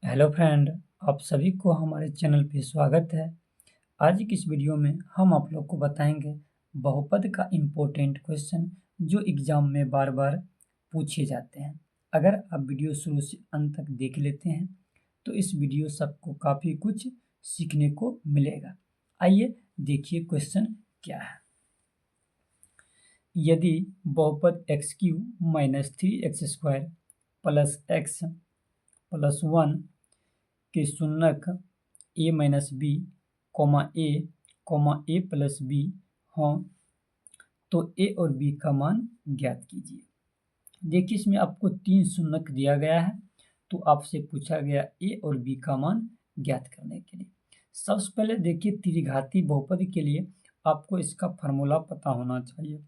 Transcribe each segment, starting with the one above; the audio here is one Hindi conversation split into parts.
हेलो फ्रेंड, आप सभी को हमारे चैनल पे स्वागत है। आज की इस वीडियो में हम आप लोग को बताएंगे बहुपद का इम्पोर्टेंट क्वेश्चन जो एग्जाम में बार बार पूछे जाते हैं। अगर आप वीडियो शुरू से अंत तक देख लेते हैं तो इस वीडियो से आपको काफ़ी कुछ सीखने को मिलेगा। आइए देखिए क्वेश्चन क्या है। यदि बहुपद x³ - 3x² plus x plus 1 के शून्यक a-b, a प्लस b हों तो a और b का मान ज्ञात कीजिए। देखिए इसमें आपको 3 शून्यक दिया गया है तो आपसे पूछा गया a और b का मान ज्ञात करने के लिए। सबसे पहले देखिए त्रिघाती बहुपद के लिए आपको इसका फार्मूला पता होना चाहिए।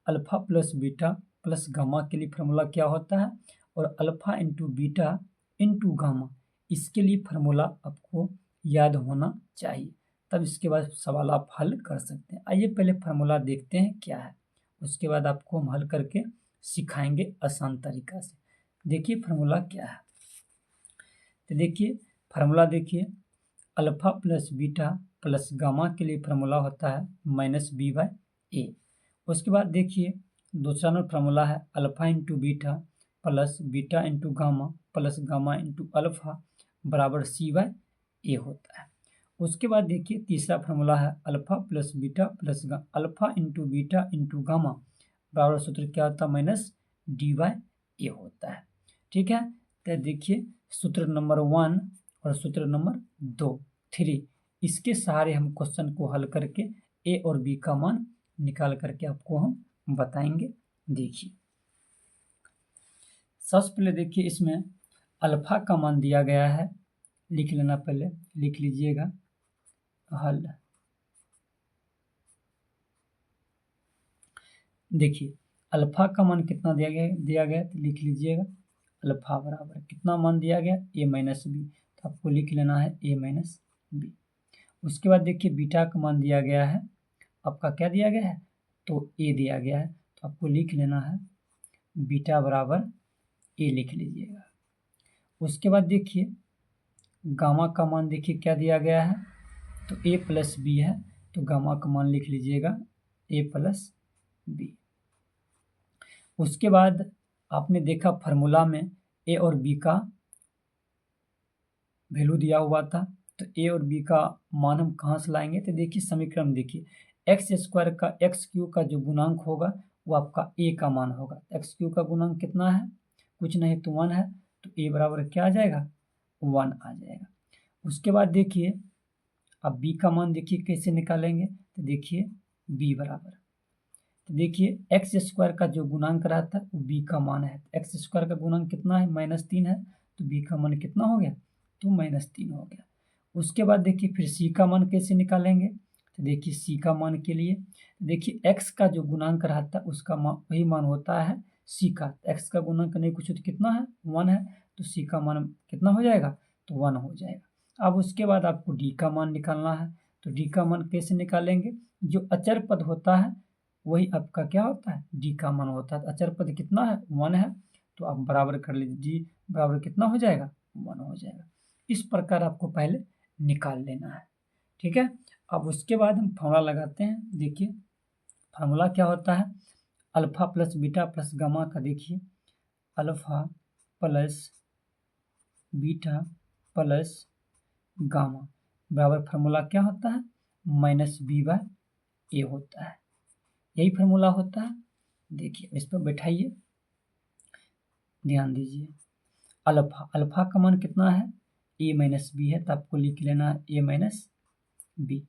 Alpha plus beta plus gamma के लिए फार्मूला क्या होता है और alpha into beta into gamma इसके लिए फार्मूला आपको याद होना चाहिए, तब इसके बाद सवाल आप हल कर सकते हैं। आइए पहले फार्मूला देखते हैं क्या है, उसके बाद आपको हम हल करके सिखाएंगे आसान तरीका से। देखिए फार्मूला क्या है। तो देखिए फार्मूला देखिए alpha plus beta plus gamma के लिए फार्मूला होता है -b/a। उसके बाद देखिए दूसरा नंबर फार्मूला है alpha into beta plus beta into gamma plus gamma into alpha बराबर c/a होता है। उसके बाद देखिए तीसरा फार्मूला है alpha plus beta plus alpha into beta into gamma बराबर सूत्र क्या होता है -d/a होता है। ठीक है, तो देखिए सूत्र नंबर 1 और सूत्र नंबर 2, 3 इसके सहारे हम क्वेश्चन को हल करके ए और बी का मान निकाल करके आपको हम बताएंगे। देखिए सबसे पहले देखिए इसमें अल्फा का मान दिया गया है, लिख लेना, पहले लिख लीजिएगा हल। देखिए अल्फा का मान कितना दिया गया तो लिख लीजिएगा अल्फा बराबर कितना मान दिया गया a-b, तो आपको लिख लेना है a-b। उसके बाद देखिए बीटा का मान दिया गया है, आपका क्या दिया गया है तो a दिया गया है, तो आपको लिख लेना है बीटा बराबर a लिख लीजिएगा। उसके बाद देखिए गामा का मान देखिए क्या दिया गया है तो a प्लस b है, तो गामा का मान लिख लीजिएगा a प्लस b। उसके बाद आपने देखा फार्मूला में a और b का वैल्यू दिया हुआ था, तो a और b का मान हम कहाँ से लाएंगे तो देखिए समीकरण देखिए x² का x³ का जो गुणांक होगा वो आपका a का मान होगा। x³ का गुणांक कितना है, कुछ नहीं तो 1 है, तो a बराबर क्या आ जाएगा 1 आ जाएगा। उसके बाद देखिए अब b का मान देखिए कैसे निकालेंगे तो देखिए b बराबर, तो देखिए x² का जो गुणांक रहता है वो b का मान है। x² का गुणांक कितना है -3 है, तो b का मान कितना हो गया तो -3 हो गया। उसके बाद देखिए फिर c का मान कैसे निकालेंगे तो देखिए c का मान के लिए देखिए x का जो गुणांक रहता है उसका वही मान होता है c का। x का गुणांक नहीं कुछ तो कितना है 1 है, तो c का मान कितना हो जाएगा तो 1 हो जाएगा। अब उसके बाद आपको d का मान निकालना है, तो d का मान कैसे निकालेंगे, जो अचर पद होता है वही आपका क्या होता है d का मान होता है। अचर पद कितना है 1 है, तो आप बराबर कर लीजिए, d बराबर कितना हो जाएगा 1 हो जाएगा। इस प्रकार आपको पहले निकाल लेना है। ठीक है, अब उसके बाद हम फार्मूला लगाते हैं। देखिए फार्मूला क्या होता है alpha plus beta plus gamma का, देखिए alpha plus beta plus gamma बराबर फार्मूला क्या होता है -b/a होता है, यही फार्मूला होता है। देखिए इस पर बैठाइए, ध्यान दीजिए अल्फा का मान कितना है a-b है, तो आपको लिख लेना है a-b।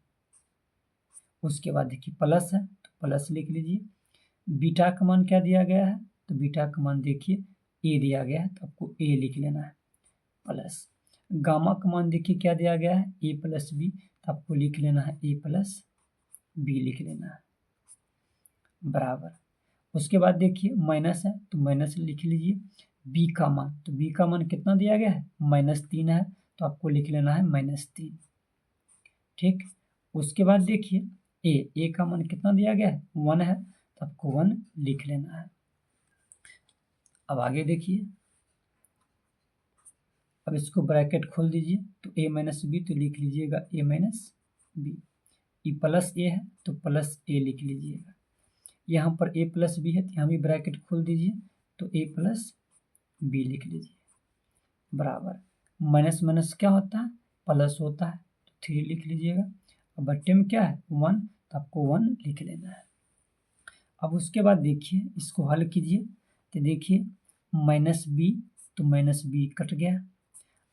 उसके बाद देखिए प्लस है तो प्लस लिख लीजिए। बीटा का मान क्या दिया गया है तो बीटा का मान देखिए a दिया गया है, तो आपको a लिख लेना है प्लस। गामा का मान देखिए क्या दिया गया है a प्लस b, तो आपको लिख लेना है a प्लस b लिख लेना है बराबर। उसके बाद देखिए माइनस है तो माइनस लिख लीजिए। b का मान, तो b का मान कितना दिया गया है -3 है, तो आपको लिख लेना है -3। ठीक, उसके बाद देखिए a का मान कितना दिया गया है 1 है, तो आपको 1 लिख लेना है। अब आगे देखिए अब इसको ब्रैकेट खोल दीजिए, तो a माइनस बी, तो लिख लीजिएगा a minus B. E plus A है तो प्लस ए लिख लीजिएगा। यहाँ पर a प्लस बी है तो यहाँ भी ब्रैकेट खोल दीजिए, तो a प्लस बी लिख लीजिए, बराबर माइनस माइनस क्या होता है, प्लस होता है, तो 3 लिख लीजिएगा। अब बट्टे में क्या है 1, तो आपको 1 लिख लेना है। अब उसके बाद देखिए इसको हल कीजिए, तो देखिए माइनस बी, तो माइनस बी कट गया।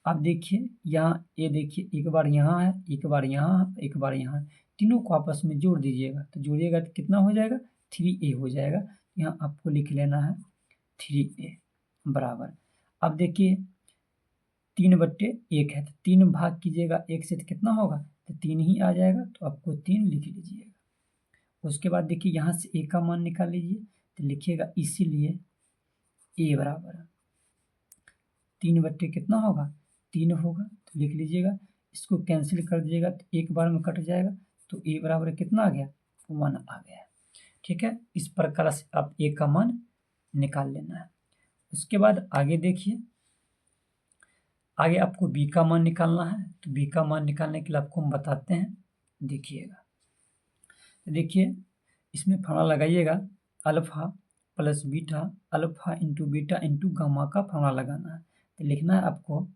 अब देखिए यहाँ ए, देखिए एक बार यहाँ है, एक बार यहाँ है, एक बार यहाँ है, तीनों को आपस में जोड़ दीजिएगा, तो जोड़िएगा तो कितना हो जाएगा 3a हो जाएगा। यहाँ आपको लिख लेना है 3a, बराबर। अब देखिए 3/1 है, तो 3 भाग कीजिएगा 1 से, तो कितना होगा, तो 3 ही आ जाएगा, तो आपको 3 लिख लीजिएगा। उसके बाद देखिए यहाँ से a का मान निकाल लीजिए, तो लिखिएगा इसीलिए a बराबर 3/, कितना होगा 3 होगा, तो लिख लीजिएगा। इसको कैंसिल कर दीजिएगा तो एक बार में कट जाएगा, तो a बराबर कितना आ गया 1 आ गया। ठीक है, इस प्रकार से आप a का मान निकाल लेना है। उसके बाद आगे देखिए, आगे आपको b का मान निकालना है, तो b का मान निकालने के लिए आपको हम बताते हैं, देखिएगा। देखिए इसमें फॉर्मूला लगाइएगा, alpha plus beta, alpha into beta into gamma का फॉर्मूला लगाना है। तो लिखना है आपको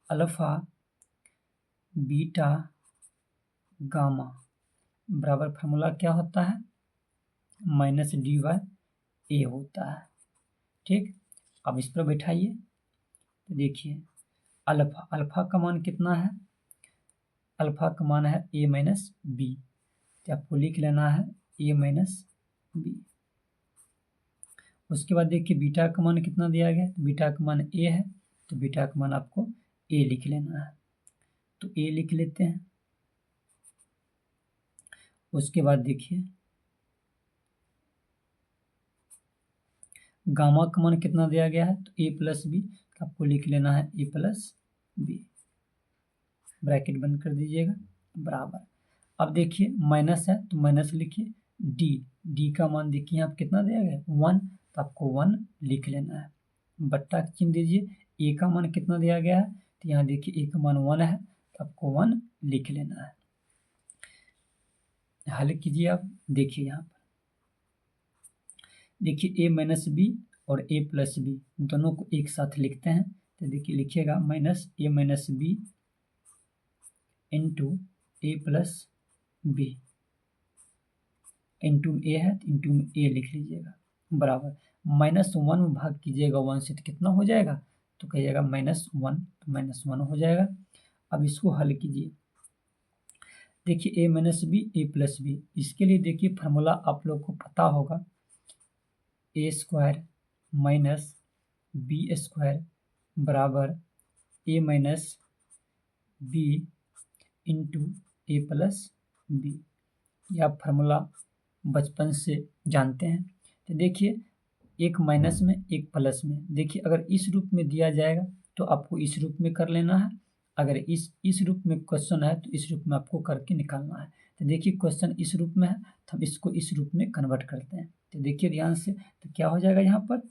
अल्फा बीटा गामा बराबर फार्मूला क्या होता है, माइनस डी बाई ए होता है। ठीक, अब इस पर बैठाइए, तो देखिए अल्फा, अल्फा का मान कितना है, अल्फा का मान है ए माइनस बी, तो आपको लिख लेना है ए माइनस बी। उसके बाद देखिए बीटा का मान कितना दिया गया है, तो बीटा का मान ए है, तो बीटा का मान आपको ए लिख लेना है, तो ए लिख लेते हैं। उसके बाद देखिए गामा का मान कितना दिया गया है, तो ए प्लस बी, तो आपको लिख लेना है ए प्लस बी, ब्रैकेट बंद कर दीजिएगा, बराबर। अब देखिए माइनस है तो माइनस लिखिए, डी, डी का मान देखिए आप कितना दिया गया 1, तो आपको 1 लिख लेना है, बट्टा चिन्ह दीजिए। ए का मान कितना दिया गया है, तो यहाँ देखिए ए का मान 1 है, तो आपको 1 लिख लेना है। हल कीजिए आप, देखिए यहाँ पर देखिए ए माइनस बी और ए प्लस बी दोनों को एक साथ लिखते हैं, तो देखिए लिखिएगा माइनस बी इंटू ए प्लस बी, इंटू ए है तो इंटू में ए लिख लीजिएगा, बराबर -1 में भाग कीजिएगा 1 से, तो कितना हो जाएगा, तो कहिएगा -1, तो -1 हो जाएगा। अब इसको हल कीजिए, देखिए ए माइनस बी ए प्लस बी, इसके लिए देखिए फार्मूला आप लोग को पता होगा, ए स्क्वायर माइनस बी स्क्वायर बराबर ए माइनस बी इंटू ए प्लस बी, यह फार्मूला बचपन से जानते हैं। तो देखिए एक माइनस में एक प्लस में, देखिए अगर इस रूप में दिया जाएगा तो आपको इस रूप में कर लेना है, अगर इस रूप में क्वेश्चन है तो इस रूप में आपको करके निकालना है। तो देखिए क्वेश्चन इस रूप में है तो हम इसको इस रूप में कन्वर्ट करते हैं, तो देखिए ध्यान से, तो क्या हो जाएगा यहाँ पर,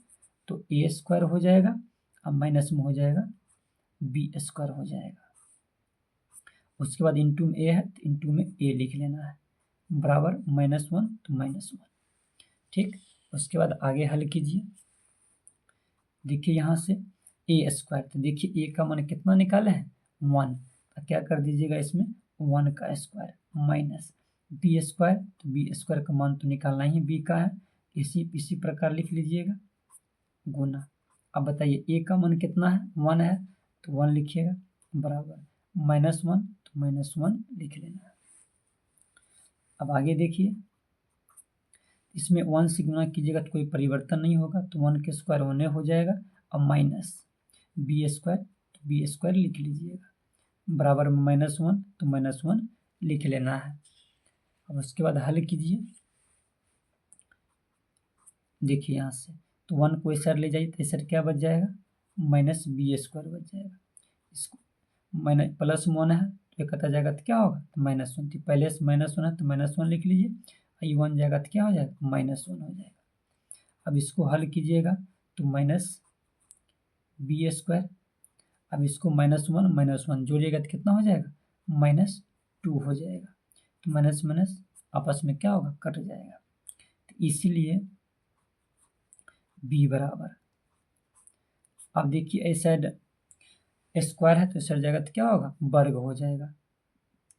तो ए स्क्वायर हो जाएगा, अब माइनस में हो जाएगा बी स्क्वायर हो जाएगा। उसके बाद इंटू में ए है तो इंटू में ए लिख लेना है, बराबर -1 तो -1। ठीक, उसके बाद आगे हल कीजिए, देखिए यहाँ से ए स्क्वायर, तो देखिए ए का मान कितना निकाले हैं 1, तो क्या कर दीजिएगा इसमें 1 का स्क्वायर माइनस बी स्क्वायर, तो बी स्क्वायर का मान तो निकालना ही बी का है, इसी प्रकार लिख लीजिएगा गुना। अब बताइए ए का मान कितना है 1 है, तो 1 लिखिएगा, बराबर -1 तो -1 लिख लेना है। अब आगे देखिए इसमें 1 से गुना कीजिएगा तो कोई परिवर्तन नहीं होगा, तो 1 के स्क्वायर 1 हो जाएगा। अब माइनस बी स्क्वायर, तो बी स्क्वायर लिख लीजिएगा, बराबर -1 तो -1 लिख लेना है। अब उसके बाद हल कीजिए, देखिए यहाँ से तो 1 को इधर ले जाइए तो इधर क्या बच जाएगा माइनस बी स्क्वायर बच जाएगा, इसको माइनस प्लस में 1 है तो ये कटा जाएगा तो क्या होगा, तो -1, तो पहले से -1 है तो -1 लिख लीजिए, ये 1 जाएगा तो क्या हो जाएगा -1 हो जाएगा। अब इसको हल कीजिएगा तो माइनस बी स्क्वायर, अब इसको -1 जोड़िएगा तो कितना हो जाएगा, -2 हो जाएगा। तो माइनस माइनस आपस में क्या होगा, कट जाएगा। तो इसीलिए b बराबर, अब देखिए इस साइड स्क्वायर है तो इस साइड जाएगा तो क्या होगा, वर्ग हो जाएगा,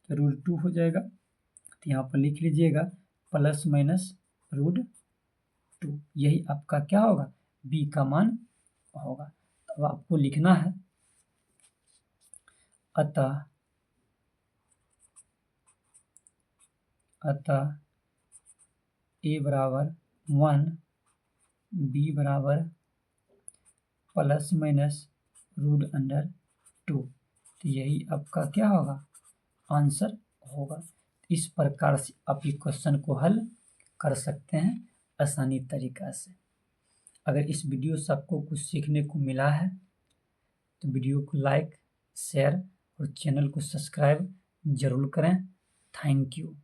तो √2 हो जाएगा। तो यहाँ पर लिख लीजिएगा ±√2, यही आपका क्या होगा, b का मान होगा। अब आपको लिखना है अतः a बराबर 1, b बराबर ±√2, तो यही आपका क्या होगा, आंसर होगा। इस प्रकार से आप ये क्वेश्चन को हल कर सकते हैं आसानी तरीका से। अगर इस वीडियो से आपको कुछ सीखने को मिला है तो वीडियो को लाइक, शेयर और चैनल को सब्सक्राइब जरूर करें। Thank you.